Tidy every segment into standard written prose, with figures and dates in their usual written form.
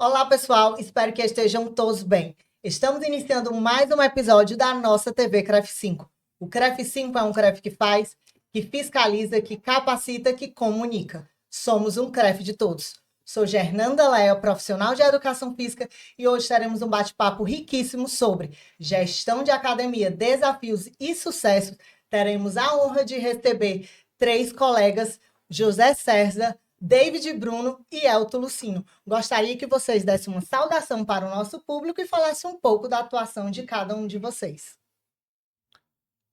Olá, pessoal. Espero que estejam todos bem. Estamos iniciando mais um episódio da nossa TV CREF 5. O CREF 5 é um CREF que faz, que fiscaliza, que capacita, que comunica. Somos um CREF de todos. Sou Gernanda Leia, profissional de educação física, e hoje teremos um bate-papo riquíssimo sobre gestão de academia, desafios e sucessos. Teremos a honra de receber 3 colegas, José César, David Bruno e Elton Lucino. Gostaria que vocês dessem uma saudação para o nosso público e falassem um pouco da atuação de cada um de vocês.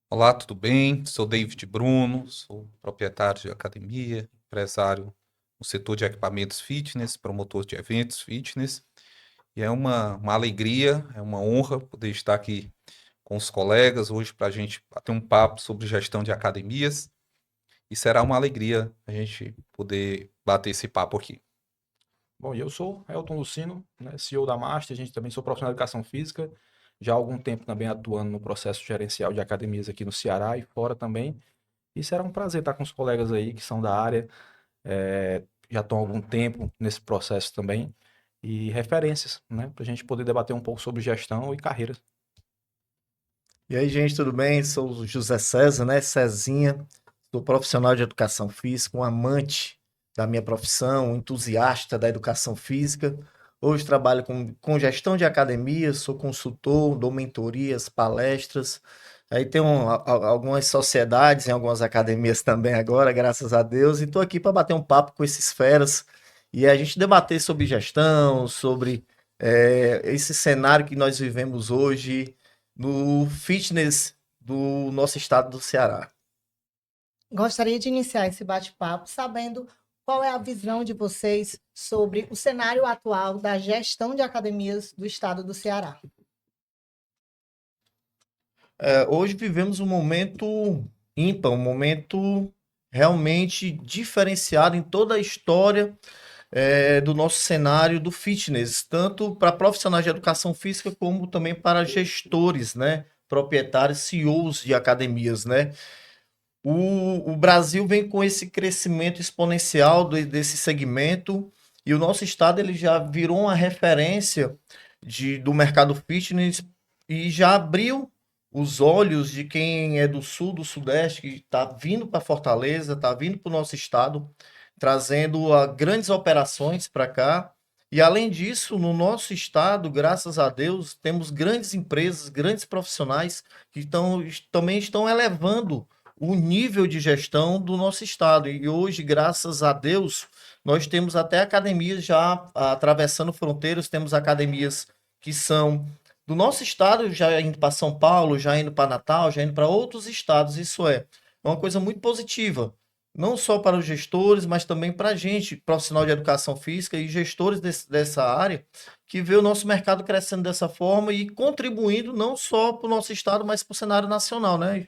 Olá, tudo bem? Sou David Bruno, sou proprietário de academia, empresário no setor de equipamentos fitness, promotor de eventos fitness. E é uma alegria, é uma honra poder estar aqui com os colegas hoje para a gente bater um papo sobre gestão de academias. E será uma alegria a gente poder bater esse papo aqui. Bom, e eu sou Elton Lucino, né, CEO da Master, a gente também sou profissional de educação física, já há algum tempo também atuando no processo gerencial de academias aqui no Ceará e fora também. E será um prazer estar com os colegas aí que são da área, já estão há algum tempo nesse processo também, e referências, né, para a gente poder debater um pouco sobre gestão e carreira. E aí, gente, tudo bem? Sou o José César, né? Cezinha, sou profissional de educação física, um amante da minha profissão, um entusiasta da educação física. Hoje trabalho com gestão de academias, sou consultor, dou mentorias, palestras. Aí tenho algumas sociedades em algumas academias também agora, graças a Deus, e estou aqui para bater um papo com esses feras e a gente debater sobre gestão, sobre esse cenário que nós vivemos hoje no fitness do nosso estado do Ceará. Gostaria de iniciar esse bate-papo sabendo qual é a visão de vocês sobre o cenário atual da gestão de academias do estado do Ceará. Hoje vivemos um momento ímpar, um momento realmente diferenciado em toda a história do nosso cenário do fitness, tanto para profissionais de educação física como também para gestores, né? Proprietários, CEOs de academias, né? O Brasil vem com esse crescimento exponencial desse segmento e o nosso estado ele já virou uma referência do mercado fitness e já abriu os olhos de quem é do sul, do sudeste, que está vindo para Fortaleza, está vindo para o nosso estado, trazendo grandes operações para cá. E além disso, no nosso estado, graças a Deus, temos grandes empresas, grandes profissionais que também estão elevando o nível de gestão do nosso estado. E hoje, graças a Deus, nós temos até academias já atravessando fronteiras, temos academias que são do nosso estado, já indo para São Paulo, já indo para Natal, já indo para outros estados. Isso é uma coisa muito positiva, não só para os gestores, mas também para a gente, profissional de educação física e gestores dessa área, que vê o nosso mercado crescendo dessa forma e contribuindo não só para o nosso estado, mas para o cenário nacional, né?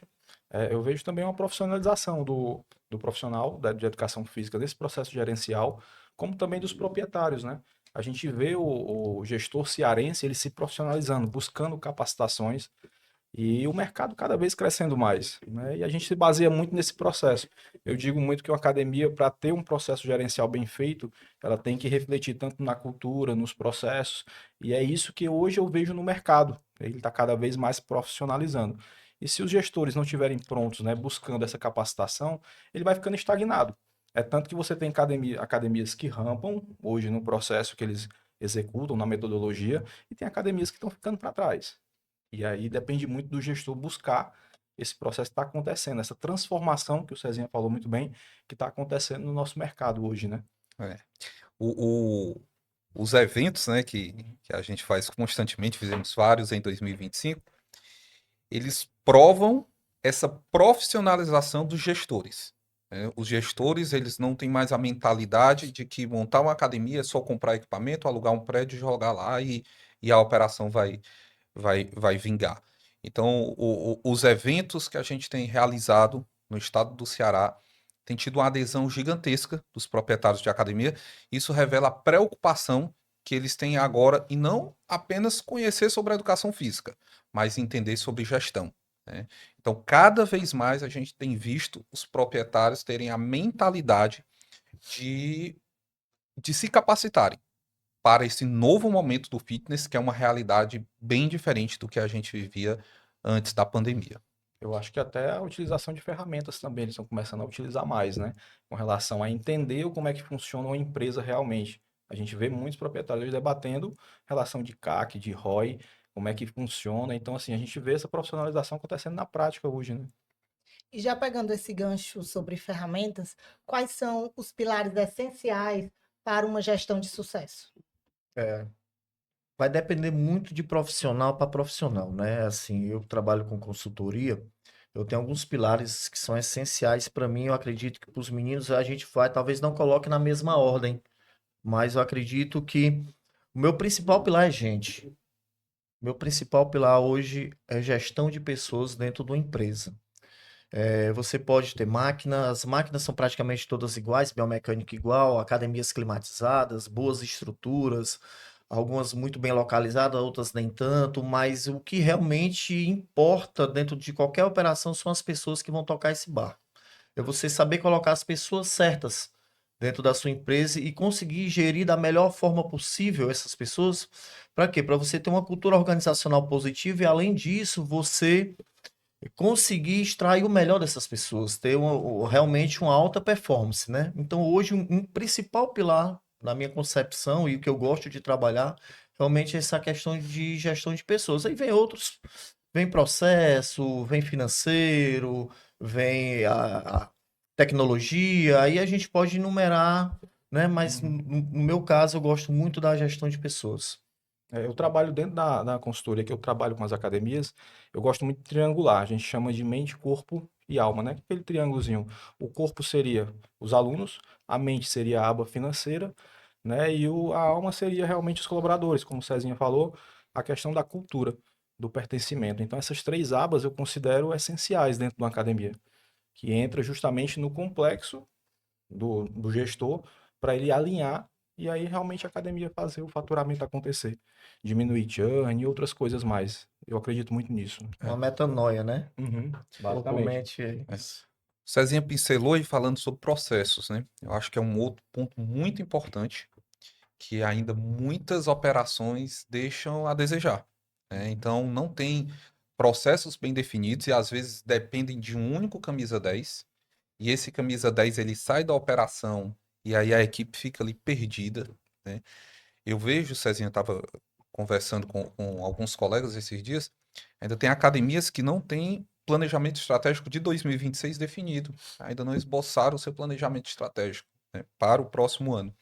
Eu vejo também uma profissionalização do profissional de educação física desse processo gerencial, como também dos proprietários, né? A gente vê o gestor cearense ele se profissionalizando, buscando capacitações e o mercado cada vez crescendo mais, né? E a gente se baseia muito nesse processo. Eu digo muito que uma academia, para ter um processo gerencial bem feito, ela tem que refletir tanto na cultura, nos processos, e é isso que hoje eu vejo no mercado. Ele está cada vez mais profissionalizando. E se os gestores não estiverem prontos, né, buscando essa capacitação, ele vai ficando estagnado. É tanto que você tem academias que rampam hoje no processo que eles executam, na metodologia, e tem academias que estão ficando para trás. E aí depende muito do gestor buscar esse processo que está acontecendo, essa transformação que o Cezinha falou muito bem, que está acontecendo no nosso mercado hoje, né? É. O, o- os eventos, né, que a gente faz constantemente, fizemos vários em 2025, eles provam essa profissionalização dos gestores, né? Os gestores, eles não têm mais a mentalidade de que montar uma academia é só comprar equipamento, alugar um prédio, jogar lá e a operação vai vingar. Então, os eventos que a gente tem realizado no estado do Ceará tem tido uma adesão gigantesca dos proprietários de academia. Isso revela a preocupação que eles têm agora em não apenas conhecer sobre a educação física, mas entender sobre gestão, né? Então, cada vez mais a gente tem visto os proprietários terem a mentalidade de, de se capacitarem. para esse novo momento do fitness, que é uma realidade bem diferente do que a gente vivia antes da pandemia. Eu acho que até a utilização de ferramentas também eles estão começando a utilizar mais, né? Com relação a entender como é que funciona uma empresa realmente. A gente vê muitos proprietários debatendo relação de CAC, de ROI, como é que funciona. Então, assim, a gente vê essa profissionalização acontecendo na prática hoje, né? E já pegando esse gancho sobre ferramentas, quais são os pilares essenciais para uma gestão de sucesso? Vai depender muito de profissional para profissional, né? Assim, eu trabalho com consultoria, eu tenho alguns pilares que são essenciais para mim. Eu acredito que para os meninos a gente vai, talvez não coloque na mesma ordem, mas eu acredito que o meu principal pilar é gente. Meu principal pilar hoje é gestão de pessoas dentro de uma empresa. Você pode ter máquinas, as máquinas são praticamente todas iguais, biomecânica igual, academias climatizadas, boas estruturas, algumas muito bem localizadas, outras nem tanto, mas o que realmente importa dentro de qualquer operação são as pessoas que vão tocar esse barco. É você saber colocar as pessoas certas dentro da sua empresa e conseguir gerir da melhor forma possível essas pessoas. Para quê? Para você ter uma cultura organizacional positiva e, além disso, você conseguir extrair o melhor dessas pessoas, ter realmente uma alta performance, né? Então, hoje, um principal pilar na minha concepção e o que eu gosto de trabalhar, realmente é essa questão de gestão de pessoas. Aí vem outros, vem processo, vem financeiro, vem a tecnologia, aí a gente pode enumerar, né? Mas no meu caso, eu gosto muito da gestão de pessoas. Eu trabalho dentro da consultoria, que eu trabalho com as academias, eu gosto muito de triangular, a gente chama de mente, corpo e alma, né? Aquele triângulozinho. O corpo seria os alunos, a mente seria a aba financeira, né? E a alma seria realmente os colaboradores, como o Cezinha falou, a questão da cultura, do pertencimento. Então, essas três abas eu considero essenciais dentro de uma academia, que entra justamente no complexo do gestor para ele alinhar e aí realmente a academia fazer o faturamento acontecer, diminuir churn e outras coisas mais. Eu acredito muito nisso. Uma metanoia, né? Uhum, basicamente. Totalmente. Cezinha pincelou e falando sobre processos, né? Eu acho que é um outro ponto muito importante que ainda muitas operações deixam a desejar, né? Então, não tem processos bem definidos e às vezes dependem de um único camisa 10 e esse camisa 10 ele sai da operação e aí a equipe fica ali perdida, né? Eu vejo, Cezinha estava conversando com alguns colegas esses dias, ainda tem academias que não têm planejamento estratégico de 2026 definido, ainda não esboçaram o seu planejamento estratégico, né, para o próximo ano.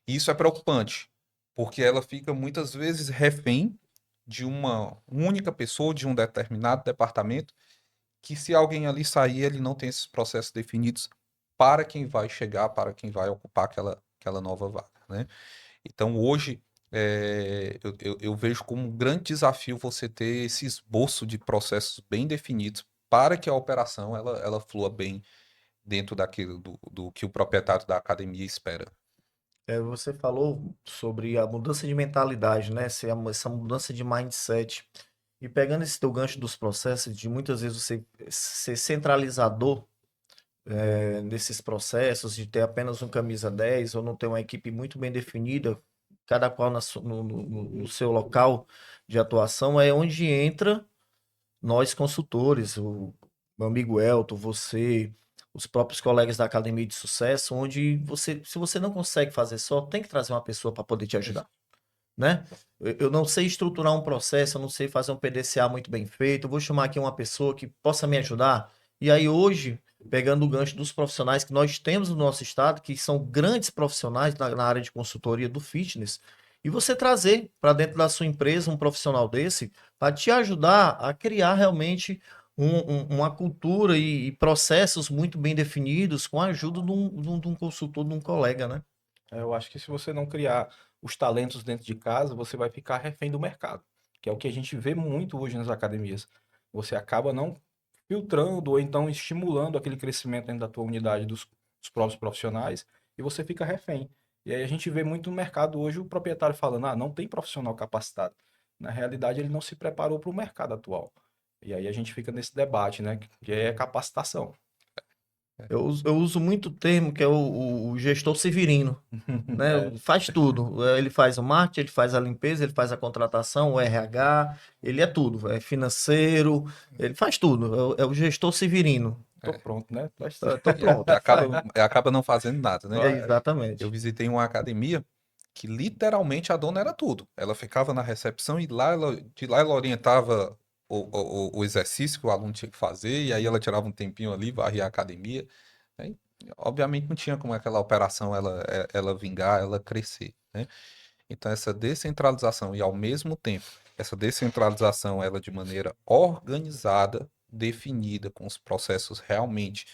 E isso é preocupante, porque ela fica muitas vezes refém de uma única pessoa, de um determinado departamento, que se alguém ali sair, ele não tem esses processos definidos para quem vai chegar, para quem vai ocupar aquela nova vaga, né? Então, hoje, eu vejo como um grande desafio você ter esse esboço de processos bem definidos para que a operação ela flua bem dentro daquilo do que o proprietário da academia espera. Você falou sobre a mudança de mentalidade, né? Essa mudança de mindset. E pegando esse teu gancho dos processos, de muitas vezes você ser centralizador nesses processos, de ter apenas um camisa 10 ou não ter uma equipe muito bem definida, cada qual no seu local de atuação, é onde entra nós consultores, o meu amigo Elton, você, os próprios colegas da Academia de Sucesso, onde você, se você não consegue fazer só, tem que trazer uma pessoa para poder te ajudar, né? Eu não sei estruturar um processo, eu não sei fazer um PDCA muito bem feito, eu vou chamar aqui uma pessoa que possa me ajudar. E aí hoje, pegando o gancho dos profissionais que nós temos no nosso estado, que são grandes profissionais na área de consultoria do fitness, e você trazer para dentro da sua empresa um profissional desse para te ajudar a criar realmente uma cultura e processos muito bem definidos com a ajuda de um consultor, de um colega, né? Eu acho que se você não criar os talentos dentro de casa, você vai ficar refém do mercado, que é o que a gente vê muito hoje nas academias. Você acaba não filtrando ou então estimulando aquele crescimento dentro da tua unidade dos próprios profissionais e você fica refém. E aí a gente vê muito no mercado hoje o proprietário falando, não tem profissional capacitado. Na realidade, ele não se preparou para o mercado atual. E aí a gente fica nesse debate, né, que é capacitação. Eu uso muito o termo que é o gestor severino, né? Faz tudo. Ele faz o marketing, ele faz a limpeza, ele faz a contratação, o RH, ele é tudo. É financeiro, ele faz tudo. É o gestor severino. Tô pronto, né? Tô pronto. Acaba não fazendo nada, né? É, exatamente. Eu visitei uma academia que literalmente a dona era tudo. Ela ficava na recepção e de lá ela orientava o exercício que o aluno tinha que fazer, e aí ela tirava um tempinho ali, varria a academia. Né? Obviamente não tinha como aquela operação ela vingar, ela crescer, né? Então essa descentralização e ao mesmo tempo essa descentralização ela de maneira organizada, definida, com os processos realmente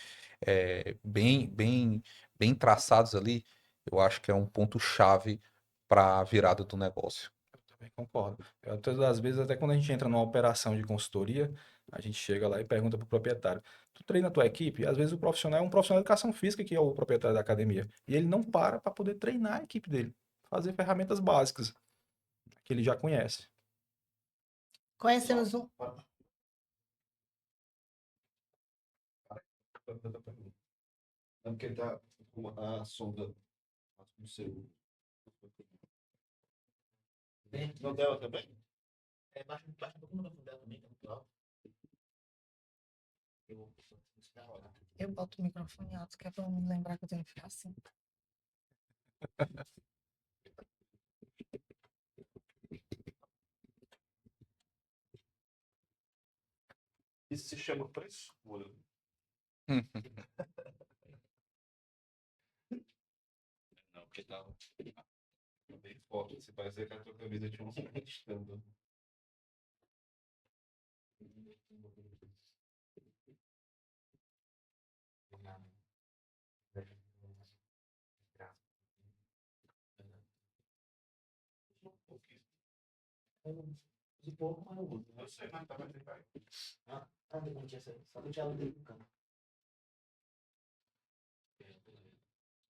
bem traçados ali, eu acho que é um ponto-chave para a virada do negócio. Também concordo. Todas as vezes, até quando a gente entra numa operação de consultoria, a gente chega lá e pergunta para o proprietário: tu treina a tua equipe? Às vezes o profissional é um profissional de educação física, que é o proprietário da academia, e ele não para poder treinar a equipe dele, fazer ferramentas básicas que ele já conhece. Conhecemos um. É porque tá com a sonda no seu. No dela também? É, baixa um pouco no dela também, tá muito alto. Eu boto o microfone alto, que é pra eu me lembrar que eu tenho que ficar assim. Isso se chama frescura. Não, porque tá bem forte. Você parece que a tua camisa tinha um estampa. De pouco, mas eu uso. Eu sei, mas tá mais legal. Ah, não tinha essa. Só que eu tinha ela dentro do campo.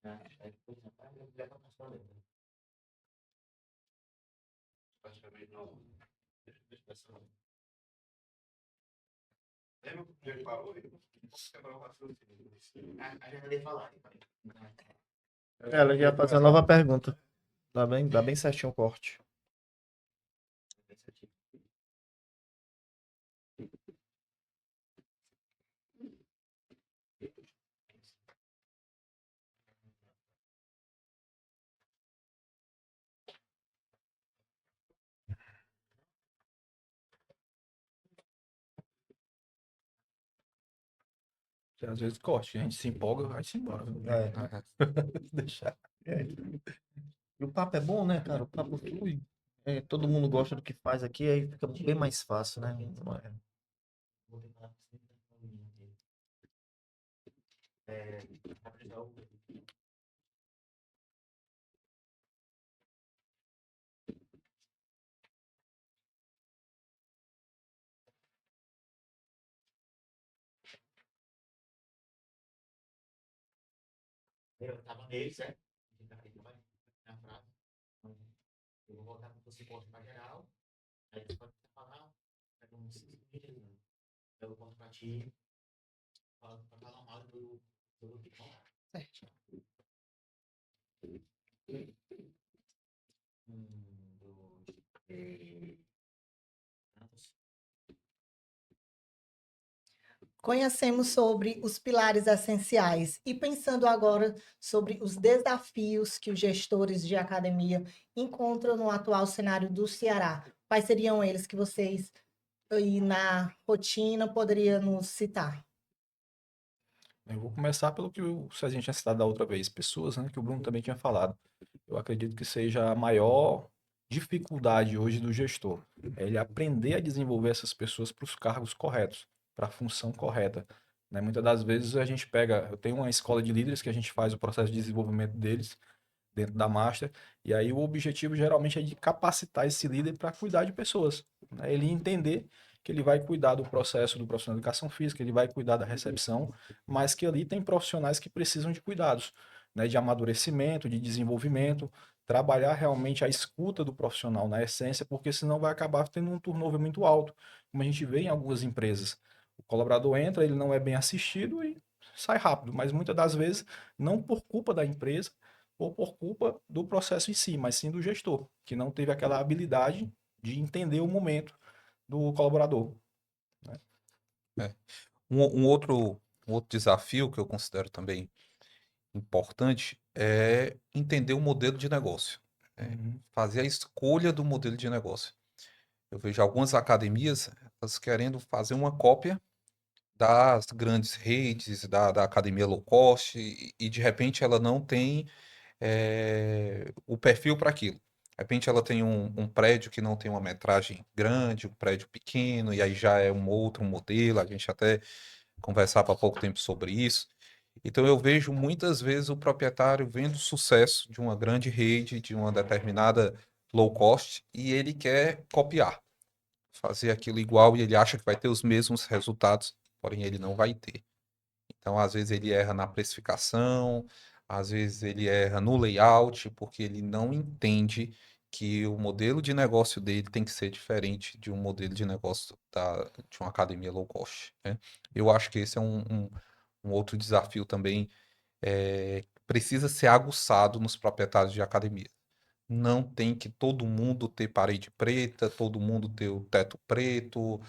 Aí depois já tá, eu levo pra transparência. Praticamente não. Deixa eu pensar. Lembra que ele falou? Quebrar o raciocínio. A gente vai falar. Ela já ia fazer a nova pergunta. Dá bem certinho o corte. Às vezes corte, a gente se empolga, vai se embora. Deixar. E o papo é bom, né, cara? O papo flui. Todo mundo gosta do que faz aqui, aí fica bem mais fácil, né? Não é? Eu tava nele, certo? Na frase. Eu vou voltar para você conta para geral. Aí você pode falar. Pega uns 5 minutos. Eu conto para ti. Para falar mal do Certo. Conhecemos sobre os pilares essenciais e pensando agora sobre os desafios que os gestores de academia encontram no atual cenário do Ceará. Quais seriam eles que vocês aí na rotina poderiam nos citar? Eu vou começar pelo que o Cezinha tinha citado da outra vez, pessoas, né, que o Bruno também tinha falado. Eu acredito que seja a maior dificuldade hoje do gestor, é ele aprender a desenvolver essas pessoas para os cargos corretos, para a função correta. Né? Muitas das vezes a gente pega, eu tenho uma escola de líderes que a gente faz o processo de desenvolvimento deles dentro da Master, e aí o objetivo geralmente é de capacitar esse líder para cuidar de pessoas, né? Ele entender que ele vai cuidar do processo do profissional de educação física, ele vai cuidar da recepção, mas que ali tem profissionais que precisam de cuidados, né, de amadurecimento, de desenvolvimento, trabalhar realmente a escuta do profissional na essência, porque senão vai acabar tendo um turnover muito alto, como a gente vê em algumas empresas. O colaborador entra, ele não é bem assistido e sai rápido, mas muitas das vezes não por culpa da empresa ou por culpa do processo em si, mas sim do gestor, que não teve aquela habilidade de entender o momento do colaborador. É. Um outro desafio que eu considero também importante é entender o modelo de negócio, Uhum. fazer a escolha do modelo de negócio. Eu vejo algumas academias, elas querendo fazer uma cópia das grandes redes, da academia low cost, e de repente ela não tem o perfil para aquilo. De repente ela tem um prédio que não tem uma metragem grande, um prédio pequeno, e aí já é um outro modelo, a gente até conversava há pouco tempo sobre isso. Então eu vejo muitas vezes o proprietário vendo o sucesso de uma grande rede, de uma determinada low cost, e ele quer copiar, fazer aquilo igual, e ele acha que vai ter os mesmos resultados, porém ele não vai ter. Então, às vezes ele erra na precificação, às vezes ele erra no layout, porque ele não entende que o modelo de negócio dele tem que ser diferente de um modelo de negócio de uma academia low cost, né? Eu acho que esse é um outro desafio também, precisa ser aguçado nos proprietários de academia. Não tem que todo mundo ter parede preta, todo mundo ter o teto preto,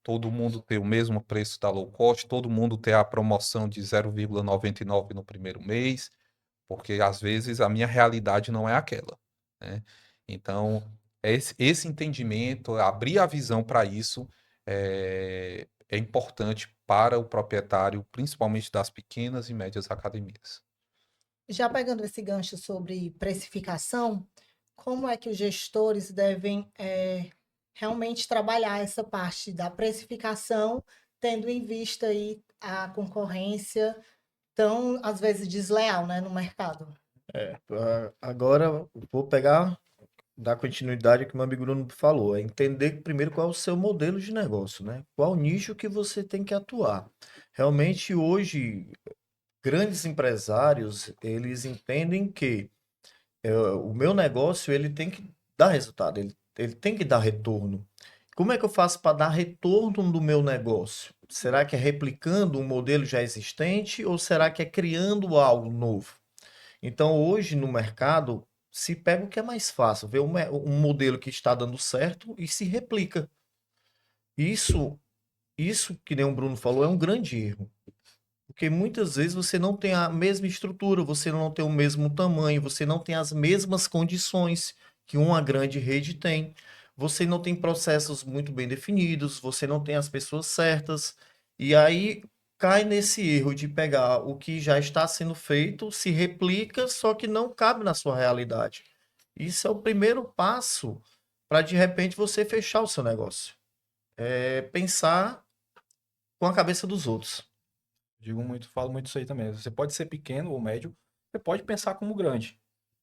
todo mundo ter o mesmo preço da low cost, todo mundo ter a promoção de 0,99 no primeiro mês, porque às vezes a minha realidade não é aquela, né? Então, esse entendimento, abrir a visão para isso é importante para o proprietário, principalmente das pequenas e médias academias. Já pegando esse gancho sobre precificação, como é que os gestores devem realmente trabalhar essa parte da precificação, tendo em vista aí a concorrência tão, às vezes, desleal, né, no mercado? Agora vou pegar, dar continuidade ao que o meu amigo Bruno falou, é entender primeiro qual é o seu modelo de negócio, né? Qual nicho que você tem que atuar. Realmente hoje, grandes empresários, eles entendem que o meu negócio, ele tem que dar resultado, ele tem que dar retorno. Como é que eu faço para dar retorno do meu negócio? Será que é replicando um modelo já existente ou será que é criando algo novo? Então, hoje no mercado, se pega o que é mais fácil, vê um modelo que está dando certo e se replica. Isso, isso que nem o Bruno falou, é um grande erro. Porque muitas vezes você não tem a mesma estrutura, você não tem o mesmo tamanho, você não tem as mesmas condições que uma grande rede tem. Você não tem processos muito bem definidos, você não tem as pessoas certas. E aí cai nesse erro de pegar o que já está sendo feito, se replica, só que não cabe na sua realidade. Isso é o primeiro passo para de repente você fechar o seu negócio. É pensar com a cabeça dos outros. Digo muito, falo muito isso aí também. Você pode ser pequeno ou médio, você pode pensar como grande.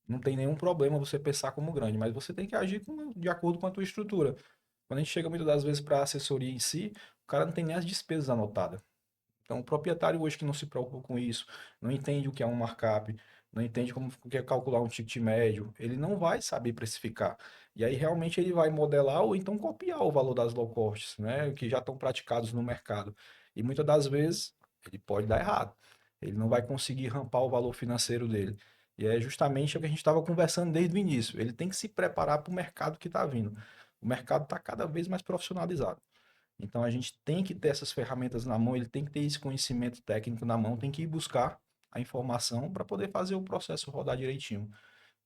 Não tem nenhum problema você pensar como grande, mas você tem que agir de acordo com a tua estrutura. Quando a gente chega muitas das vezes para a assessoria em si, o cara não tem nem as despesas anotadas. Então, o proprietário hoje que não se preocupa com isso, não entende o que é um markup, não entende como que é calcular um ticket médio, ele não vai saber precificar. E aí, realmente, ele vai modelar ou então copiar o valor das low costs, né, que já estão praticados no mercado. E muitas das vezes, ele pode dar errado. Ele não vai conseguir rampar o valor financeiro dele. E é justamente o que a gente estava conversando desde o início. Ele tem que se preparar para o mercado que está vindo. O mercado está cada vez mais profissionalizado. Então a gente tem que ter essas ferramentas na mão, ele tem que ter esse conhecimento técnico na mão, tem que ir buscar a informação para poder fazer o processo rodar direitinho,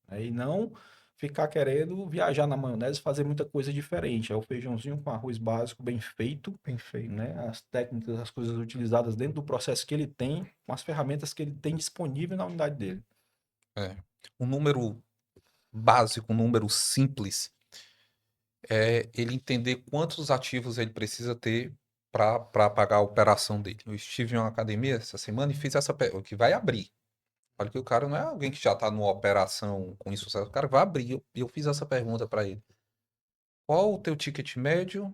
né? E não ficar querendo viajar na maionese e fazer muita coisa diferente. É o feijãozinho com arroz básico bem feito, Bem feito. né? As técnicas, as coisas utilizadas dentro do processo que ele tem, com as ferramentas que ele tem disponível na unidade dele. É. Um número básico, um número simples, é ele entender quantos ativos ele precisa ter para pagar a operação dele. Eu estive em uma academia essa semana e fiz essa pergunta, que vai abrir. Olha que o cara não é alguém que já está numa operação com insucesso, o cara vai abrir. Eu fiz essa pergunta para ele. Qual o teu ticket médio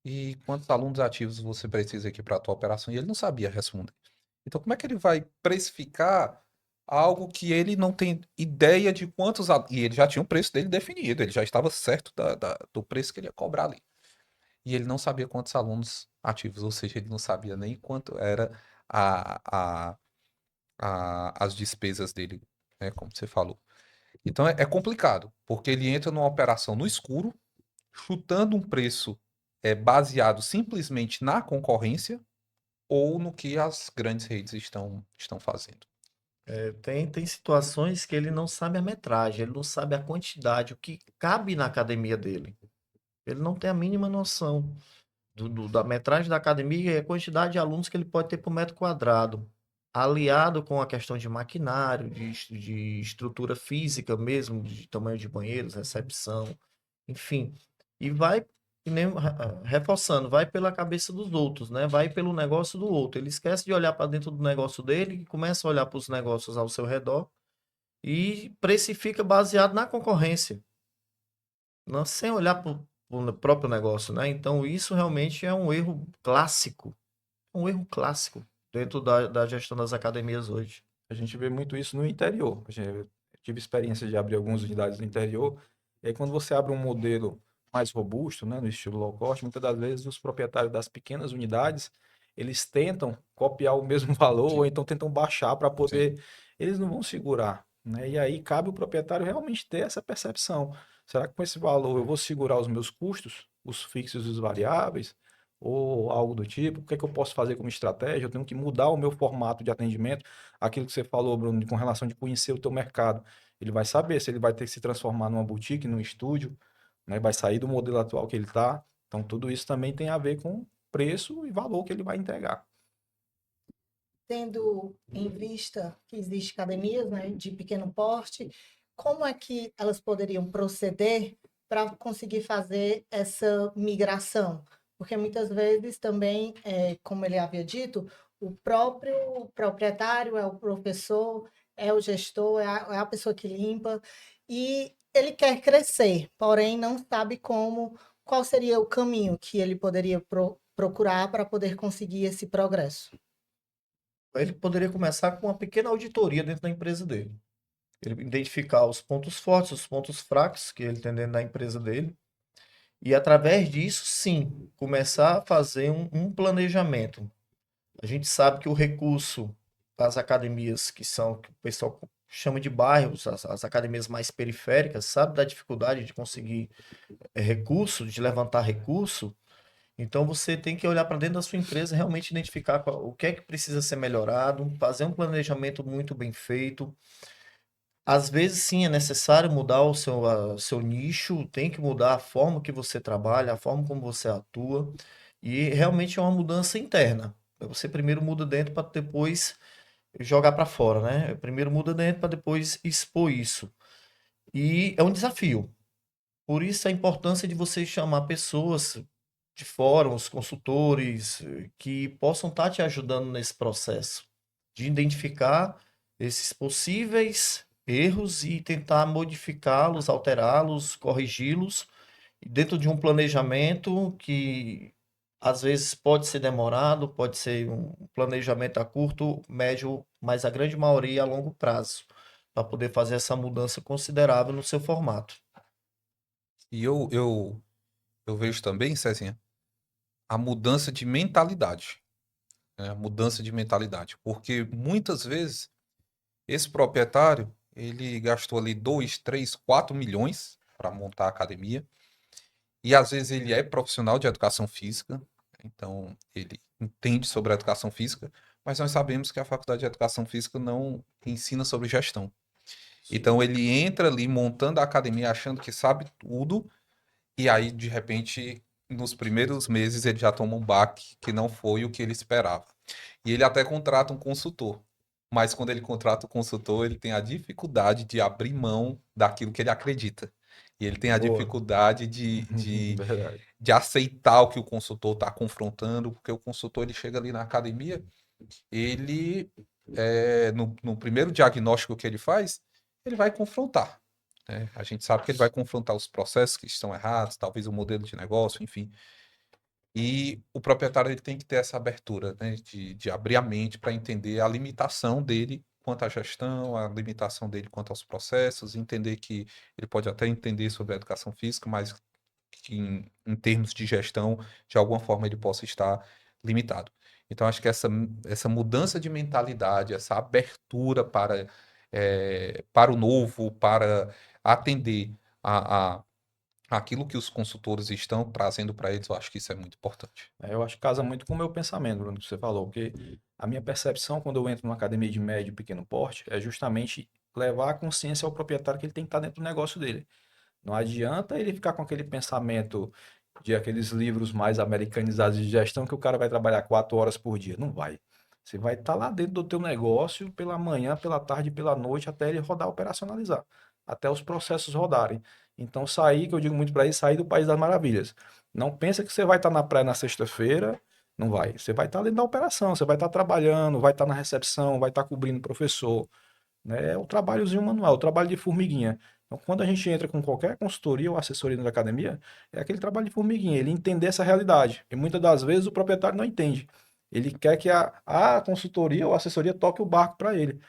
e quantos alunos ativos você precisa aqui para a tua operação? E ele não sabia responder. Então, como é que ele vai precificar algo que ele não tem ideia de quantos... E ele já tinha o preço dele definido, ele já estava certo do preço que ele ia cobrar ali. E ele não sabia quantos alunos ativos, ou seja, ele não sabia nem quanto era a, a, as despesas dele, né, como você falou. Então é complicado, porque ele entra numa operação no escuro, chutando um preço baseado simplesmente na concorrência ou no que as grandes redes estão fazendo. Tem situações que ele não sabe a metragem, ele não sabe a quantidade, o que cabe na academia dele. Ele não tem a mínima noção da metragem da academia e a quantidade de alunos que ele pode ter por metro quadrado, aliado com a questão de maquinário, de estrutura física mesmo, de tamanho de banheiros, recepção, enfim. E vai, que nem, reforçando, vai pela cabeça dos outros, né? Vai pelo negócio do outro. Ele esquece de olhar para dentro do negócio dele e começa a olhar para os negócios ao seu redor e precifica baseado na concorrência, não, sem olhar para o próprio negócio, né? Então, isso realmente é um erro clássico dentro da gestão das academias hoje. A gente vê muito isso no interior. Eu tive experiência de abrir algumas unidades no interior. E aí, quando você abre um modelo mais robusto, né, no estilo low cost, muitas das vezes os proprietários das pequenas unidades, eles tentam copiar o mesmo valor ou então tentam baixar para poder. Eles não vão segurar, né? E aí cabe o proprietário realmente ter essa percepção. Será que com esse valor eu vou segurar os meus custos, os fixos e os variáveis? Ou algo do tipo, o que é que eu posso fazer como estratégia? Eu tenho que mudar o meu formato de atendimento, aquilo que você falou, Bruno, com relação de conhecer o teu mercado. Ele vai saber se ele vai ter que se transformar numa boutique, num estúdio, né? Vai sair do modelo atual que ele está. Então, tudo isso também tem a ver com preço e valor que ele vai entregar. Tendo em vista que existem academias, né, de pequeno porte, como é que elas poderiam proceder para conseguir fazer essa migração? Porque muitas vezes também, como ele havia dito, o próprio proprietário é o professor, é o gestor, é a pessoa que limpa, e ele quer crescer, porém não sabe qual seria o caminho que ele poderia procurar para poder conseguir esse progresso. Ele poderia começar com uma pequena auditoria dentro da empresa dele. Ele identificar os pontos fortes, os pontos fracos que ele tem dentro da empresa dele. E através disso, sim, começar a fazer um planejamento. A gente sabe que o recurso das academias, que o pessoal chama de bairros, as academias mais periféricas, sabe da dificuldade de conseguir recurso, de levantar recurso. Então você tem que olhar para dentro da sua empresa, realmente identificar o que é que precisa ser melhorado, fazer um planejamento muito bem feito. Às vezes, sim, é necessário mudar seu nicho, tem que mudar a forma que você trabalha, a forma como você atua, e realmente é uma mudança interna. Você primeiro muda dentro para depois jogar para fora, né? Primeiro muda dentro para depois expor isso. E é um desafio. Por isso a importância de você chamar pessoas de fora, os consultores, que possam estar te ajudando nesse processo, de identificar esses possíveis erros e tentar modificá-los, alterá-los, corrigi-los, dentro de um planejamento que às vezes pode ser demorado, pode ser um planejamento a curto, médio, mas a grande maioria a longo prazo, para poder fazer essa mudança considerável no seu formato. E eu vejo também, Cezinha, a mudança de mentalidade. Né? A mudança de mentalidade. Porque muitas vezes esse proprietário, ele gastou ali 2, 3, 4 milhões para montar a academia. E às vezes ele é profissional de educação física, então ele entende sobre a educação física, mas nós sabemos que a faculdade de educação física não ensina sobre gestão. Então ele entra ali montando a academia achando que sabe tudo, e aí de repente, nos primeiros meses, ele já toma um baque que não foi o que ele esperava. E ele até contrata um consultor. Mas quando ele contrata o consultor, ele tem a dificuldade de abrir mão daquilo que ele acredita. E ele tem a Boa. dificuldade de Verdade. de aceitar o que o consultor está confrontando, porque o consultor ele chega ali na academia, ele no primeiro diagnóstico que ele faz, ele vai confrontar. Né? A gente sabe que ele vai confrontar os processos que estão errados, talvez o modelo de negócio, enfim. E o proprietário ele tem que ter essa abertura, né, de abrir a mente para entender a limitação dele quanto à gestão, a limitação dele quanto aos processos, entender que ele pode até entender sobre a educação física, mas que em termos de gestão, de alguma forma ele possa estar limitado. Então, acho que essa mudança de mentalidade, essa abertura para o novo, para atender a, a, aquilo que os consultores estão trazendo para eles, eu acho que isso é muito importante. Eu acho que casa muito com o meu pensamento, Bruno, que você falou, porque a minha percepção quando eu entro numa academia de médio e pequeno porte é justamente levar a consciência ao proprietário que ele tem que estar dentro do negócio dele. Não adianta ele ficar com aquele pensamento de aqueles livros mais americanizados de gestão que o cara vai trabalhar 4 horas por dia. Não vai. Você vai estar lá dentro do teu negócio pela manhã, pela tarde, pela noite, até ele rodar, operacionalizar, até os processos rodarem. Então, sair, que eu digo muito para ele, sair do País das Maravilhas. Não pensa que você vai estar na praia na sexta-feira, não vai. Você vai estar dentro da operação, você vai estar trabalhando, vai estar na recepção, vai estar cobrindo o professor, né? É o trabalhozinho manual, o trabalho de formiguinha. Então, quando a gente entra com qualquer consultoria ou assessoria na academia, é aquele trabalho de formiguinha, ele entender essa realidade. E muitas das vezes o proprietário não entende. Ele quer que a consultoria ou assessoria toque o barco para ele.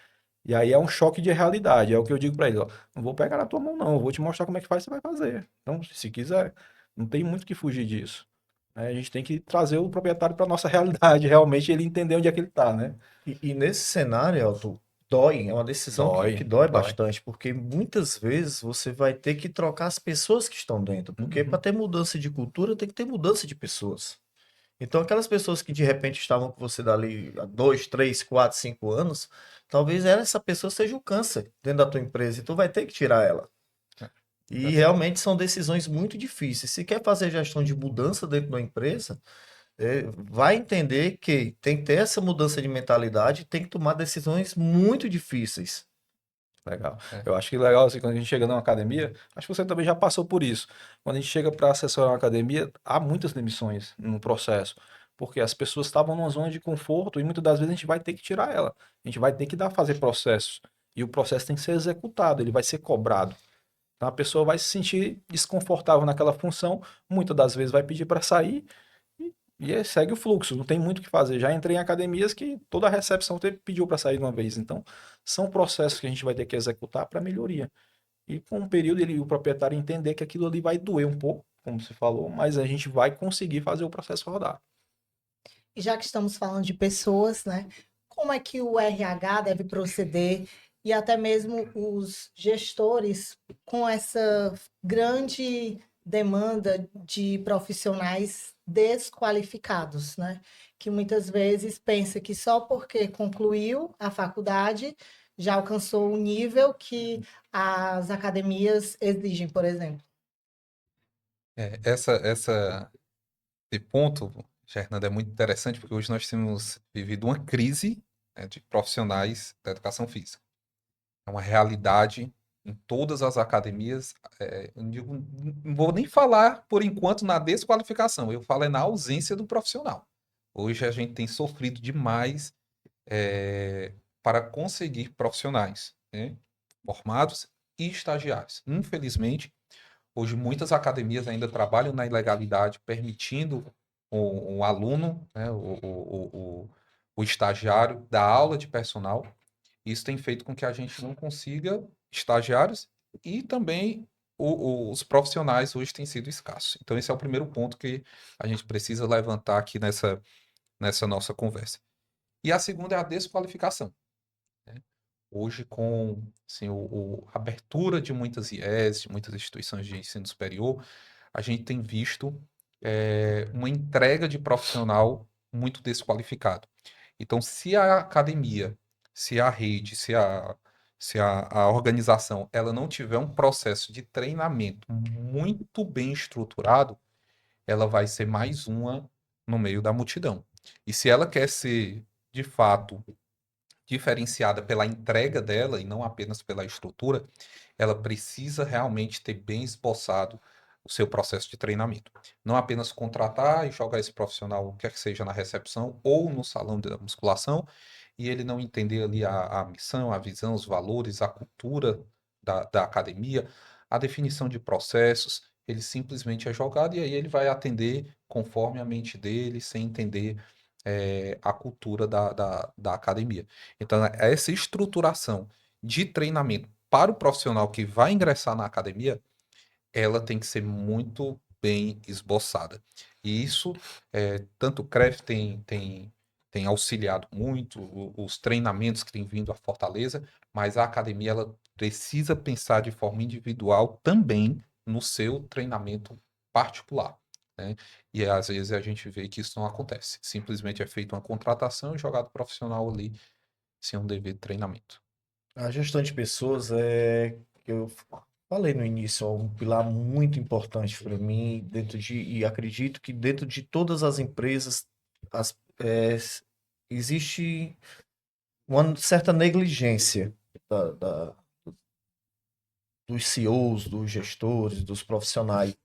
E aí é um choque de realidade. É o que eu digo para ele, ó, não vou pegar na tua mão não, eu vou te mostrar como é que faz, você vai fazer. Então, se quiser, não tem muito que fugir disso. A gente tem que trazer o proprietário para nossa realidade, realmente ele entender onde é que ele está, né? E nesse cenário, Elton, dói, é uma decisão que Dói, dói dói. bastante, porque muitas vezes você vai ter que trocar as pessoas que estão dentro, porque para Uhum. ter mudança de cultura tem que ter mudança de pessoas. Então, aquelas pessoas que de repente estavam com você dali há 2, 3, 4, 5 anos, talvez essa pessoa seja o câncer dentro da tua empresa e tu vai ter que tirar ela. E realmente são decisões muito difíceis. Se quer fazer gestão de mudança dentro da empresa, vai entender que tem que ter essa mudança de mentalidade, tem que tomar decisões muito difíceis. Legal. É. Eu acho que legal assim, quando a gente chega numa academia, acho que você também já passou por isso. Quando a gente chega para assessorar uma academia, há muitas demissões no processo, porque as pessoas estavam numa zona de conforto e muitas das vezes a gente vai ter que tirar ela. A gente vai ter que fazer processos. E o processo tem que ser executado, ele vai ser cobrado. Então a pessoa vai se sentir desconfortável naquela função, muitas das vezes vai pedir para sair e aí segue o fluxo, não tem muito o que fazer. Já entrei em academias que toda a recepção pediu para sair de uma vez. Então, são processos que a gente vai ter que executar para melhoria. E com um período ele, o proprietário entender que aquilo ali vai doer um pouco, como você falou, mas a gente vai conseguir fazer o processo rodar. E já que estamos falando de pessoas, né? Como é que o RH deve proceder e até mesmo os gestores com essa grande demanda de profissionais desqualificados, né? Que muitas vezes pensa que só porque concluiu a faculdade já alcançou o nível que as academias exigem, por exemplo. Esse ponto, Fernando, é muito interessante porque hoje nós temos vivido uma crise, né, de profissionais da educação física. É uma realidade em todas as academias. Não vou nem falar, por enquanto, na desqualificação, eu falo é na ausência do profissional. Hoje a gente tem sofrido demais é, para conseguir profissionais, né, formados e estagiários. Infelizmente, hoje muitas academias ainda trabalham na ilegalidade, permitindo o aluno, né, o estagiário, dar aula de personal. Isso tem feito com que a gente não consiga estagiários e também os profissionais hoje têm sido escassos. Então, esse é o primeiro ponto que a gente precisa levantar aqui nessa nossa conversa. E a segunda é a desqualificação, né? Hoje, com assim, a abertura de muitas IES, de muitas instituições de ensino superior, a gente tem visto uma entrega de profissional muito desqualificado. Então, se a academia, se a rede, se a organização, ela não tiver um processo de treinamento muito bem estruturado, ela vai ser mais uma no meio da multidão. E se ela quer ser, de fato, diferenciada pela entrega dela e não apenas pela estrutura, ela precisa realmente ter bem esboçado o seu processo de treinamento. Não apenas contratar e jogar esse profissional, quer que seja na recepção ou no salão da musculação, e ele não entender ali a missão, a visão, os valores, a cultura da academia, a definição de processos, ele simplesmente é jogado e aí ele vai atender conforme a mente dele, sem entender a cultura da academia. Então, essa estruturação de treinamento para o profissional que vai ingressar na academia, ela tem que ser muito bem esboçada. E isso, tanto o CREF tem tem auxiliado muito, os treinamentos que têm vindo à Fortaleza, mas a academia ela precisa pensar de forma individual também no seu treinamento particular, né? E às vezes a gente vê que isso não acontece. Simplesmente é feita uma contratação e jogado profissional ali sem um devido treinamento. A gestão de pessoas que eu falei no início, é um pilar muito importante para mim, e acredito que dentro de todas as empresas existe uma certa negligência da- da- dos CEOs, dos gestores, dos profissionais.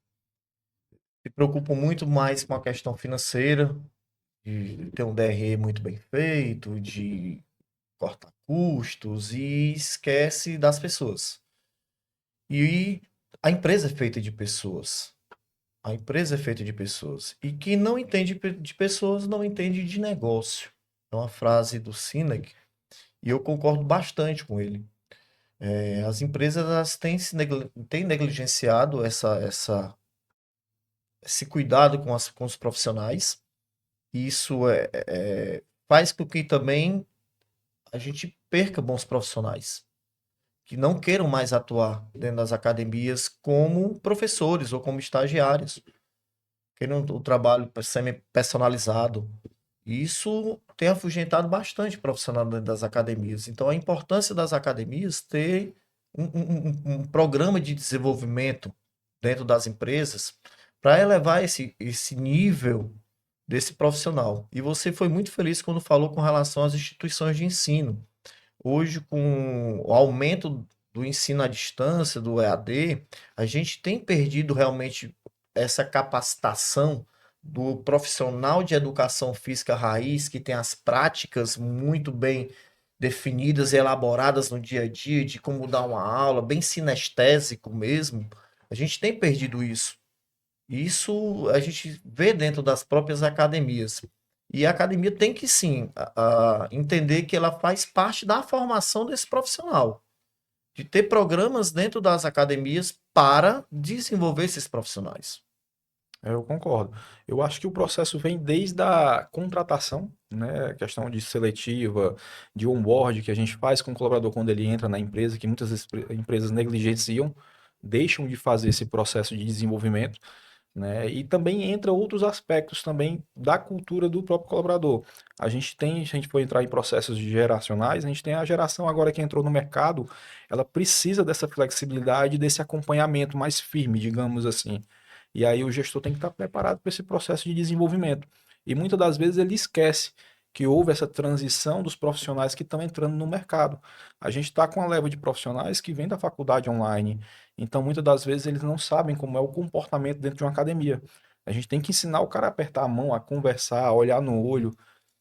Se preocupam muito mais com a questão financeira, de ter um DRE muito bem feito, de cortar custos e esquece das pessoas. E a empresa é feita de pessoas. A empresa é feita de pessoas. E quem não entende de pessoas não entende de negócio. É uma frase do Sinek e eu concordo bastante com ele. As empresas elas têm negligenciado esse cuidado com os profissionais. E isso faz com que também a gente perca bons profissionais que não queiram mais atuar dentro das academias como professores ou como estagiários, queiram o trabalho semi-personalizado. E isso tem afugentado bastante profissional dentro das academias. Então, a importância das academias ter um programa de desenvolvimento dentro das empresas para elevar esse nível desse profissional. E você foi muito feliz quando falou com relação às instituições de ensino. Hoje, com o aumento do ensino à distância, do EAD, a gente tem perdido realmente essa capacitação do profissional de educação física raiz, que tem as práticas muito bem definidas e elaboradas no dia a dia, de como dar uma aula, bem sinestésico mesmo. A gente tem perdido isso. Isso a gente vê dentro das próprias academias. E a academia tem que sim entender que ela faz parte da formação desse profissional, de ter programas dentro das academias para desenvolver esses profissionais. Eu concordo. Eu acho que o processo vem desde a contratação, né? Questão de seletiva, de onboard que a gente faz com o colaborador quando ele entra na empresa, que muitas empresas negligenciam, deixam de fazer esse processo de desenvolvimento, né? E também entra outros aspectos também da cultura do próprio colaborador. A gente foi entrar em processos geracionais, a gente tem a geração agora que entrou no mercado, ela precisa dessa flexibilidade, desse acompanhamento mais firme, digamos assim. E aí o gestor tem que estar preparado para esse processo de desenvolvimento. E muitas das vezes ele esquece que houve essa transição dos profissionais que estão entrando no mercado. A gente está com uma leva de profissionais que vem da faculdade online, então muitas das vezes eles não sabem como é o comportamento dentro de uma academia. A gente tem que ensinar o cara a apertar a mão, a conversar, a olhar no olho,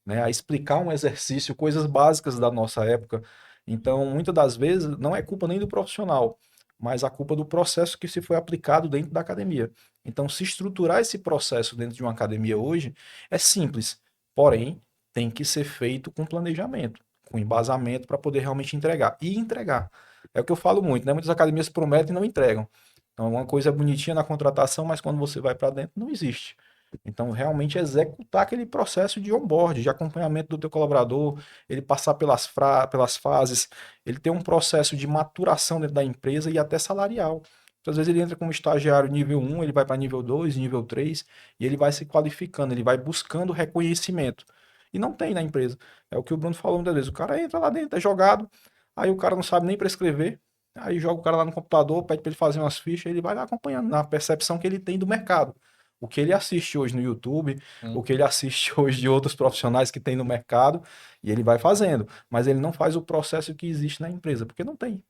né, a explicar um exercício, coisas básicas da nossa época. Então, muitas das vezes, não é culpa nem do profissional, mas a culpa do processo que se foi aplicado dentro da academia. Então, se estruturar esse processo dentro de uma academia hoje é simples, porém, tem que ser feito com planejamento, com embasamento para poder realmente entregar. E entregar. É o que eu falo muito, né? Muitas academias prometem e não entregam. Então, uma coisa bonitinha na contratação, mas quando você vai para dentro, não existe. Então, realmente executar aquele processo de onboard, de acompanhamento do teu colaborador, ele passar pelas fases, ele ter um processo de maturação dentro da empresa e até salarial. Às vezes ele entra como estagiário nível 1, ele vai para nível 2, nível 3, e ele vai se qualificando, ele vai buscando reconhecimento. E não tem na empresa. É o que o Bruno falou muitas vezes. O cara entra lá dentro, é jogado, aí o cara não sabe nem prescrever, aí joga o cara lá no computador, pede para ele fazer umas fichas, ele vai lá acompanhando na percepção que ele tem do mercado. O que ele assiste hoje no YouTube, o que ele assiste hoje de outros profissionais que tem no mercado, e ele vai fazendo. Mas ele não faz o processo que existe na empresa, porque não tem.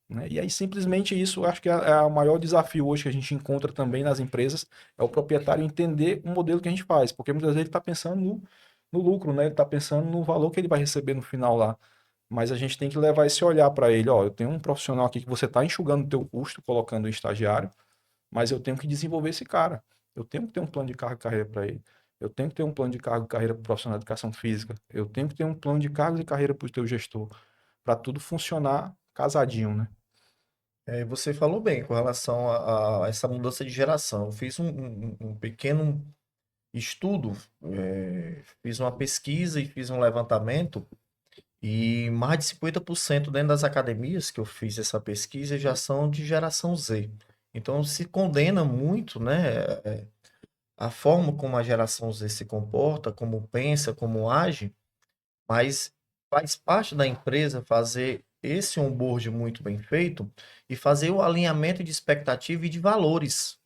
Né? E aí, simplesmente isso, eu acho que é o maior desafio hoje que a gente encontra também nas empresas, é o proprietário entender o modelo que a gente faz, porque muitas vezes ele está pensando no lucro, né? Ele está pensando no valor que ele vai receber no final lá. Mas a gente tem que levar esse olhar para ele, ó, eu tenho um profissional aqui que você está enxugando o teu custo, colocando um estagiário, mas eu tenho que desenvolver esse cara. Eu tenho que ter um plano de cargo e carreira para ele. Eu tenho que ter um plano de cargo e carreira para o profissional de educação física. Eu tenho que ter um plano de cargos e carreira para o teu gestor, para tudo funcionar casadinho, né? Você falou bem com relação a essa mudança de geração. Eu fiz um pequeno estudo, fiz uma pesquisa e fiz um levantamento, e mais de 50% dentro das academias que eu fiz essa pesquisa já são de geração Z. Então se condena muito, né, a forma como a geração Z se comporta, como pensa, como age, mas faz parte da empresa fazer esse onboard muito bem feito e fazer o alinhamento de expectativa e de valores.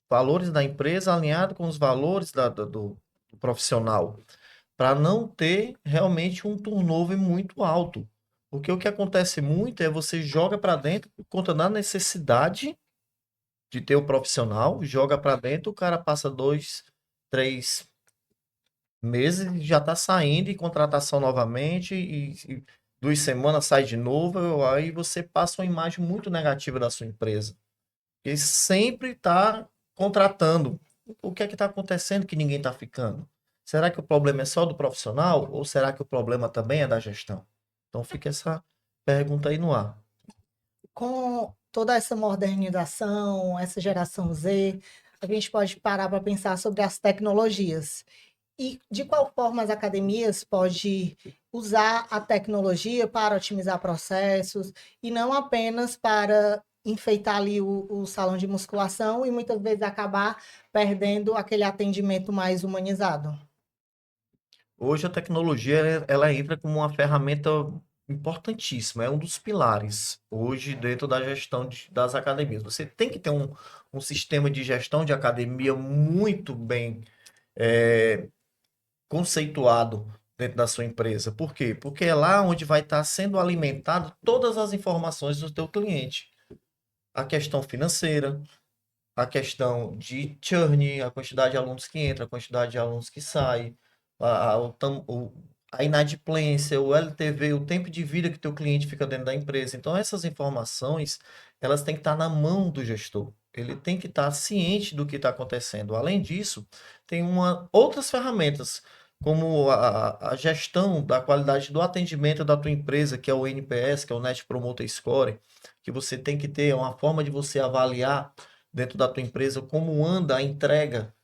Valores da empresa alinhado com os valores do profissional, para não ter realmente um turnover muito alto. Porque o que acontece muito é você joga para dentro por conta da necessidade de ter o profissional, joga para dentro, o cara passa 2, 3 meses e já está saindo e contratação novamente, e 2 semanas sai de novo, aí você passa uma imagem muito negativa da sua empresa. Ele sempre está contratando. O que é que está acontecendo que ninguém está ficando? Será que o problema é só do profissional ou será que o problema também é da gestão? Então fica essa pergunta aí no ar. Com toda essa modernização, essa geração Z, a gente pode parar para pensar sobre as tecnologias. E de qual forma as academias podem usar a tecnologia para otimizar processos e não apenas para enfeitar ali o salão de musculação e muitas vezes acabar perdendo aquele atendimento mais humanizado. Hoje a tecnologia ela entra como uma ferramenta importantíssima, é um dos pilares hoje dentro da gestão das academias. Você tem que ter um sistema de gestão de academia muito bem conceituado dentro da sua empresa. Por quê? Porque é lá onde vai estar sendo alimentado todas as informações do teu cliente. A questão financeira, a questão de churn, a quantidade de alunos que entra, a quantidade de alunos que sai, a inadimplência, o LTV, o tempo de vida que teu cliente fica dentro da empresa. Então, essas informações, elas têm que estar na mão do gestor. Ele tem que estar ciente do que está acontecendo. Além disso, tem outras ferramentas, como a gestão da qualidade do atendimento da tua empresa, que é o NPS, que é o Net Promoter Score, que você tem que ter uma forma de você avaliar dentro da tua empresa como anda a entrega,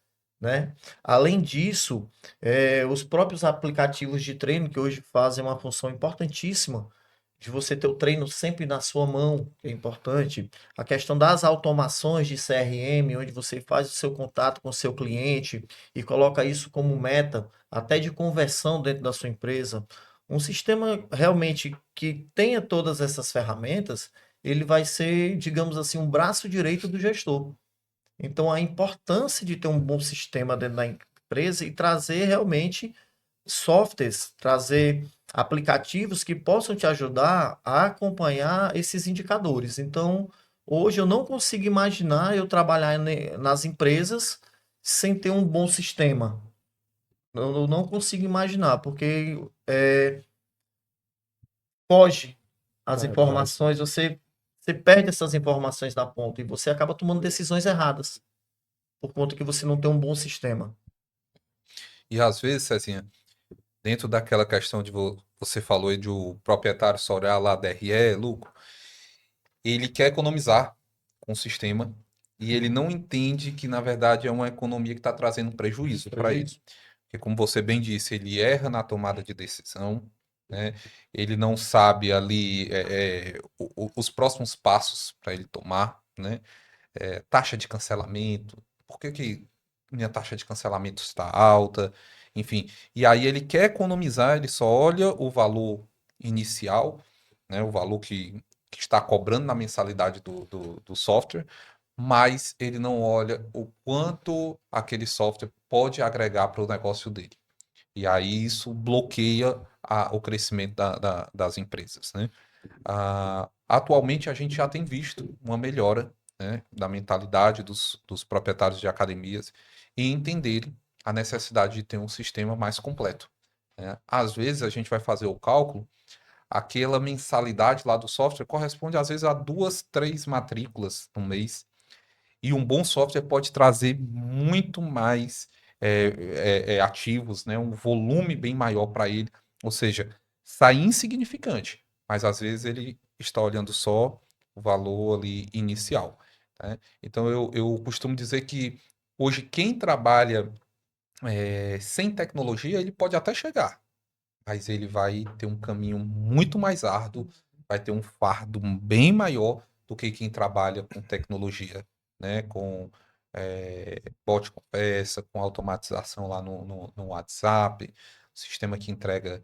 né? Além disso, os próprios aplicativos de treino que hoje fazem uma função importantíssima de você ter o treino sempre na sua mão, que é importante. A questão das automações de CRM, onde você faz o seu contato com o seu cliente e coloca isso como meta, até de conversão dentro da sua empresa. Um sistema realmente que tenha todas essas ferramentas, ele vai ser, digamos assim, um braço direito do gestor. Então, a importância de ter um bom sistema dentro da empresa e trazer realmente softwares, trazer aplicativos que possam te ajudar a acompanhar esses indicadores. Então, hoje eu não consigo imaginar eu trabalhar nas empresas sem ter um bom sistema. Eu não consigo imaginar, porque foge as Verdade. informações, você perde essas informações na ponta e você acaba tomando decisões erradas, por conta que você não tem um bom sistema. E às vezes, Cezinha, dentro daquela questão de você falou aí de o proprietário só olhar lá DRE, lucro, ele quer economizar com o sistema e ele não entende que, na verdade, é uma economia que está trazendo prejuízo para ele. Porque, como você bem disse, ele erra na tomada de decisão, né? Ele não sabe ali os próximos passos para ele tomar, né? Taxa de cancelamento, por que que minha taxa de cancelamento está alta? Enfim, e aí ele quer economizar, ele só olha o valor inicial, né? O valor que está cobrando na mensalidade do software, mas ele não olha o quanto aquele software pode agregar para o negócio dele. E aí isso bloqueia o crescimento das empresas, né? Atualmente a gente já tem visto uma melhora, né, da mentalidade dos proprietários de academias e entenderem a necessidade de ter um sistema mais completo, né? Às vezes a gente vai fazer o cálculo, aquela mensalidade lá do software corresponde às vezes a 2, 3 matrículas no mês. E um bom software pode trazer muito mais ativos, né? Um volume bem maior para ele. Ou seja, sai insignificante, mas às vezes ele está olhando só o valor ali inicial, né? Então eu costumo dizer que Hoje, quem trabalha sem tecnologia, ele pode até chegar, mas ele vai ter um caminho muito mais árduo, vai ter um fardo bem maior do que quem trabalha com tecnologia, né? Com bot de conversa, com automatização lá no WhatsApp, sistema que entrega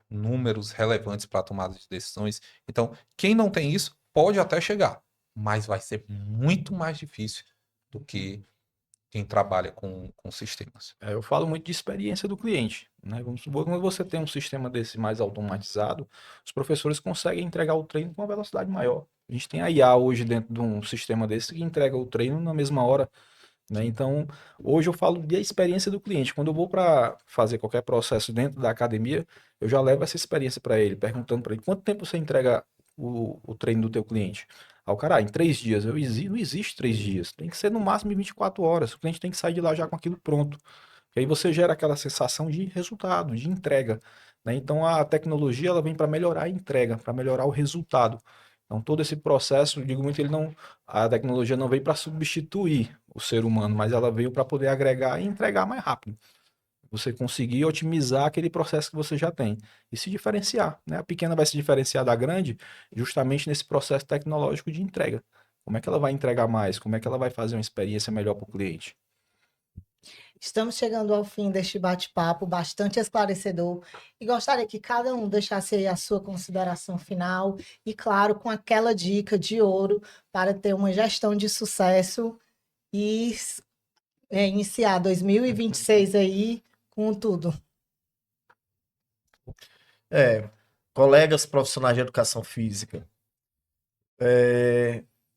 números relevantes para a tomada de decisões. Então, quem não tem isso pode até chegar, mas vai ser muito mais difícil do que quem trabalha com sistemas. Eu falo muito de experiência do cliente, né? Vamos supor, quando você tem um sistema desse mais automatizado, os professores conseguem entregar o treino com uma velocidade maior. A gente tem a IA hoje dentro de um sistema desse que entrega o treino na mesma hora, né? Então, hoje eu falo de experiência do cliente. Quando eu vou para fazer qualquer processo dentro da academia, eu já levo essa experiência para ele, perguntando para ele quanto tempo você entrega o treino do teu cliente. Aí o cara, em 3 dias. Não existe 3 dias. Tem que ser no máximo em 24 horas. O cliente tem que sair de lá já com aquilo pronto. E aí você gera aquela sensação de resultado, de entrega, né? Então a tecnologia ela vem para melhorar a entrega, para melhorar o resultado. Então todo esse processo, eu digo muito, a tecnologia não veio para substituir o ser humano, mas ela veio para poder agregar e entregar mais rápido. Você conseguir otimizar aquele processo que você já tem e se diferenciar, né? A pequena vai se diferenciar da grande justamente nesse processo tecnológico de entrega. Como é que ela vai entregar mais? Como é que ela vai fazer uma experiência melhor para o cliente? Estamos chegando ao fim deste bate-papo bastante esclarecedor e gostaria que cada um deixasse aí a sua consideração final e, claro, com aquela dica de ouro para ter uma gestão de sucesso e iniciar 2026 aí com tudo. Colegas profissionais de educação física,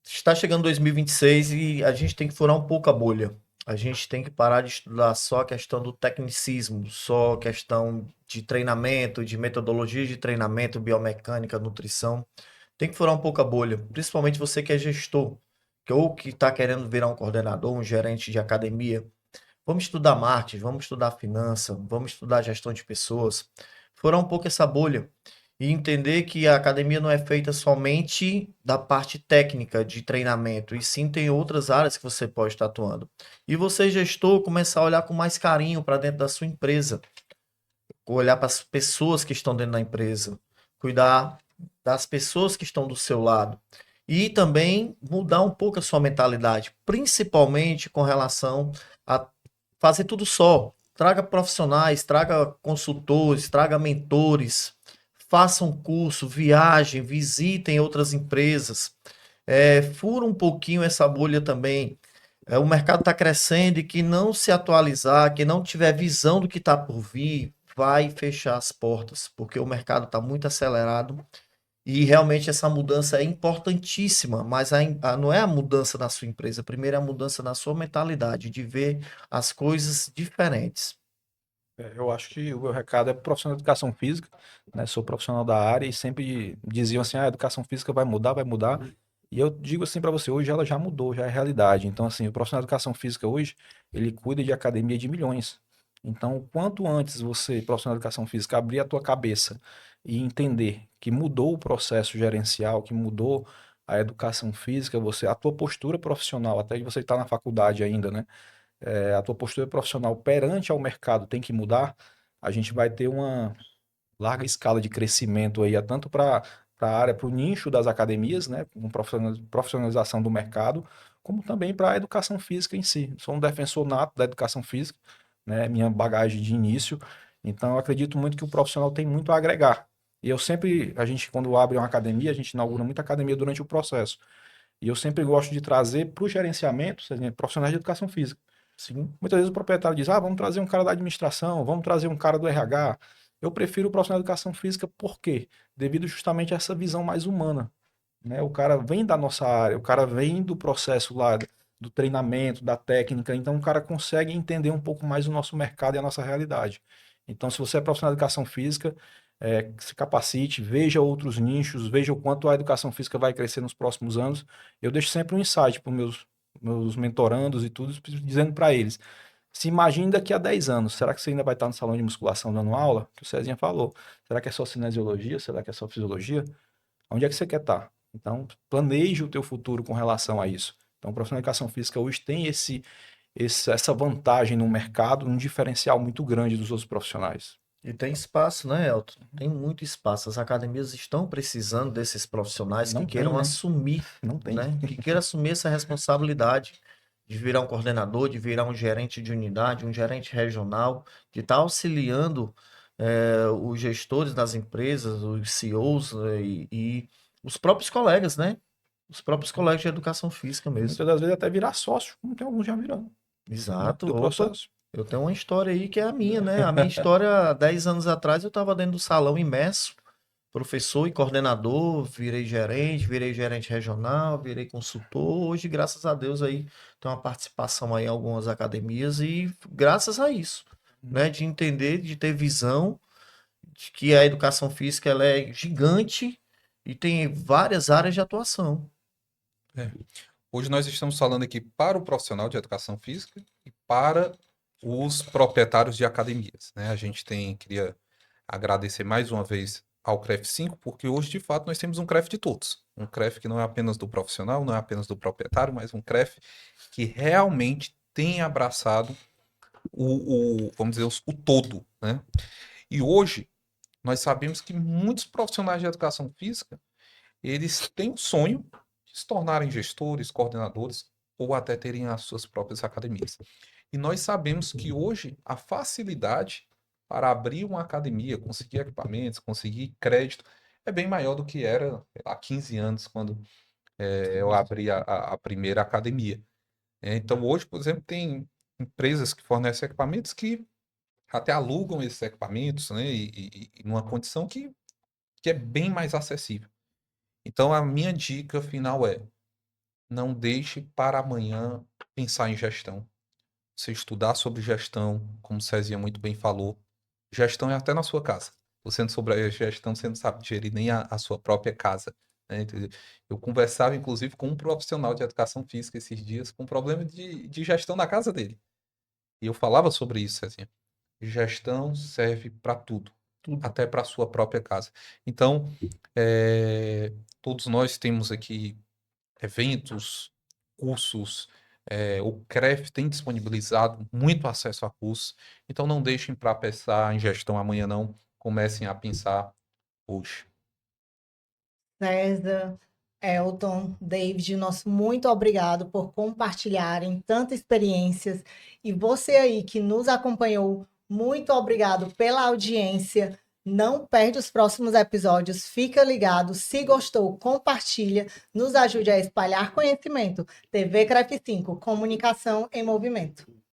está chegando 2026 e a gente tem que furar um pouco a bolha. A gente tem que parar de estudar só a questão do tecnicismo, só a questão de treinamento, de metodologia de treinamento, biomecânica, nutrição. Tem que furar um pouco a bolha, principalmente você que é gestor, ou que está querendo virar um coordenador, um gerente de academia. Vamos estudar marketing, vamos estudar finança, vamos estudar gestão de pessoas. Furar um pouco essa bolha e entender que a academia não é feita somente da parte técnica de treinamento, e sim tem outras áreas que você pode estar atuando. E você, gestor, começar a olhar com mais carinho para dentro da sua empresa, olhar para as pessoas que estão dentro da empresa, cuidar das pessoas que estão do seu lado. E também mudar um pouco a sua mentalidade, principalmente com relação a fazer tudo só. Traga profissionais, traga consultores, traga mentores, façam curso, viajem, visitem outras empresas, fura um pouquinho essa bolha também. O mercado está crescendo e que não se atualizar, que não tiver visão do que está por vir, vai fechar as portas, porque o mercado está muito acelerado e realmente essa mudança é importantíssima, mas não é a mudança na sua empresa, primeiro é a mudança na sua mentalidade, de ver as coisas diferentes. Eu acho que o meu recado é pro profissional de educação física, né? Sou profissional da área e sempre diziam assim, a educação física vai mudar, vai mudar. E eu digo assim para você, hoje ela já mudou, já é realidade. Então, assim, o profissional de educação física hoje, ele cuida de academia de milhões. Então, quanto antes você, profissional de educação física, abrir a tua cabeça e entender que mudou o processo gerencial, que mudou a educação física, a tua postura profissional, até que você está na faculdade ainda, né? A tua postura profissional perante ao mercado tem que mudar, a gente vai ter uma larga escala de crescimento aí, tanto para a área, para o nicho das academias, né, com profissionalização do mercado, como também para a educação física em si. Sou um defensor nato da educação física, né, minha bagagem de início, então eu acredito muito que o profissional tem muito a agregar. E eu sempre, a gente quando abre uma academia, a gente inaugura muita academia durante o processo. E eu sempre gosto de trazer para o gerenciamento, profissionais de educação física. Sim, Muitas vezes o proprietário diz: vamos trazer um cara da administração, vamos trazer um cara do RH. Eu prefiro o profissional de educação física, por quê? Devido justamente a essa visão mais humana, né? O cara vem da nossa área, o cara vem do processo lá do treinamento, da técnica, então o cara consegue entender um pouco mais o nosso mercado e a nossa realidade. Então, se você é profissional de educação física, se capacite, veja outros nichos, veja o quanto a educação física vai crescer nos próximos anos. Eu deixo sempre um insight para os meus mentorandos e tudo, dizendo para eles: se imagine daqui a 10 anos, será que você ainda vai estar no salão de musculação dando aula? Que o Cezinha falou. Será que é só cinesiologia? Será que é só fisiologia? Onde é que você quer estar? Então, planeje o teu futuro com relação a isso. Então, o profissional de educação física hoje tem essa vantagem no mercado, um diferencial muito grande dos outros profissionais. E tem espaço, né, Elton? Tem muito espaço. As academias estão precisando desses profissionais Não que tem, queiram né? assumir, Não tem. né? Que queiram assumir essa responsabilidade de virar um coordenador, de virar um gerente de unidade, um gerente regional, de estar auxiliando os gestores das empresas, os CEOs, e os próprios colegas, né? Os próprios colegas de educação física mesmo. Muitas das vezes até virar sócio, como tem alguns já virando. Exato. Do Opa, processo. eu tenho uma história aí que é a minha, né? A minha história, há 10 anos atrás, eu estava dentro do salão imerso, professor e coordenador, virei gerente regional, virei consultor. Hoje, graças a Deus, aí tem uma participação aí em algumas academias e graças a isso, né? De entender, de ter visão de que a educação física ela é gigante e tem várias áreas de atuação. Hoje nós estamos falando aqui para o profissional de educação física e para os proprietários de academias, né? Queria agradecer mais uma vez ao CREF 5, porque hoje, de fato, nós temos um CREF de todos. Um CREF que não é apenas do profissional, não é apenas do proprietário, mas um CREF que realmente tem abraçado vamos dizer, o todo, né? E hoje, nós sabemos que muitos profissionais de educação física, eles têm o sonho de se tornarem gestores, coordenadores, ou até terem as suas próprias academias. E nós sabemos que hoje a facilidade para abrir uma academia, conseguir equipamentos, conseguir crédito, é bem maior do que era há 15 anos, quando eu abri a primeira academia. Então, hoje, por exemplo, tem empresas que fornecem equipamentos que até alugam esses equipamentos, né, e numa condição que é bem mais acessível. Então, a minha dica final é: não deixe para amanhã pensar em gestão. Você estudar sobre gestão, como o Cezinha muito bem falou, gestão é até na sua casa. Você não souber a gestão, você não sabe gerir nem a sua própria casa, né? Eu conversava, inclusive, com um profissional de educação física esses dias com problema de gestão na casa dele. E eu falava sobre isso, Cezinha. Gestão serve para tudo, até para a sua própria casa. Então, todos nós temos aqui eventos, cursos, o CREF tem disponibilizado muito acesso a cursos, então não deixem para pensar em gestão amanhã não, comecem a pensar hoje. César, Elton, David, nosso muito obrigado por compartilharem tantas experiências. E você aí que nos acompanhou, muito obrigado pela audiência. Não perde os próximos episódios, fica ligado. Se gostou, compartilha, nos ajude a espalhar conhecimento. TV CREF 5, Comunicação em Movimento.